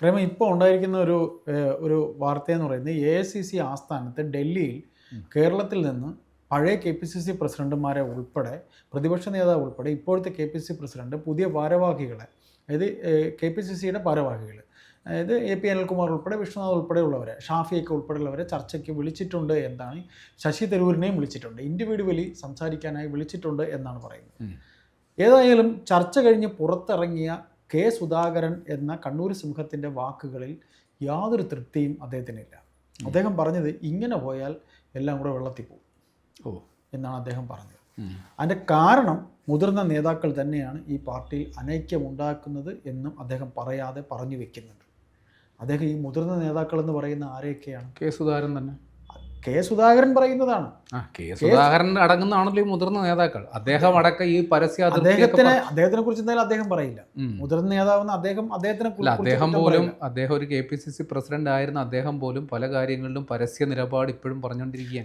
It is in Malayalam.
പ്രേമ ഇപ്പോൾ ഉണ്ടായിരിക്കുന്ന ഒരു വാർത്തയെന്ന് പറയുന്നത് AICC ആസ്ഥാനത്ത് ഡൽഹിയിൽ കേരളത്തിൽ നിന്ന് പഴയ KPCC പ്രസിഡന്റുമാരെ ഉൾപ്പെടെ പ്രതിപക്ഷ നേതാവ് ഉൾപ്പെടെ ഇപ്പോഴത്തെ KPCC പ്രസിഡന്റ് പുതിയ ഭാരവാഹികളെ, അതായത് KPCCയുടെ ഭാരവാഹികൾ, അതായത് AP അനിൽകുമാർ ഉൾപ്പെടെ വിഷ്ണുനാഥ് ഉൾപ്പെടെയുള്ളവരെ, ഷാഫിയൊക്കെ ഉൾപ്പെടെയുള്ളവരെ ചർച്ചയ്ക്ക് വിളിച്ചിട്ടുണ്ട് എന്നാണ്. ശശി തരൂരിനെയും വിളിച്ചിട്ടുണ്ട്, ഇൻഡിവിജ്വലി സംസാരിക്കാനായി വിളിച്ചിട്ടുണ്ട് എന്നാണ് പറയുന്നത്. ഏതായാലും ചർച്ച കഴിഞ്ഞ് പുറത്തിറങ്ങിയ സുധാകരൻ എന്ന കണ്ണൂർ സിംഹത്തിൻ്റെ വാക്കുകളിൽ യാതൊരു തൃപ്തിയും അദ്ദേഹത്തിനില്ല. അദ്ദേഹം പറഞ്ഞത് ഇങ്ങനെ പോയാൽ എല്ലാം കൂടെ വെള്ളത്തിൽ പോകും എന്നാണ് അദ്ദേഹം പറഞ്ഞത്. അതിൻ്റെ കാരണം മുതിർന്ന നേതാക്കൾ തന്നെയാണ് ഈ പാർട്ടിയിൽ അനൈക്യമുണ്ടാക്കുന്നത് എന്നും അദ്ദേഹം പറയാതെ പറഞ്ഞു വെക്കുന്നുണ്ട്. അദ്ദേഹം ഈ മുതിർന്ന നേതാക്കൾ എന്ന് പറയുന്ന ആരെയൊക്കെയാണ്? സുധാകരൻ തന്നെ. സുധാകരൻ പറയുന്നതാണ്. സുധാകരൻ അടങ്ങുന്നതാണല്ലോ ഈ മുതിർന്ന നേതാക്കൾ. അദ്ദേഹം അടക്കം ഈ അദ്ദേഹത്തിനെ കുറിച്ച് എന്തായാലും അദ്ദേഹം പറയില്ല. മുതിർന്ന നേതാവെന്ന് അദ്ദേഹം ഒരു KPCC പ്രസിഡന്റ് ആയിരുന്ന അദ്ദേഹം പോലും പല കാര്യങ്ങളിലും പരസ്യ നിലപാട് ഇപ്പോഴും പറഞ്ഞുകൊണ്ടിരിക്കുകയാണ്.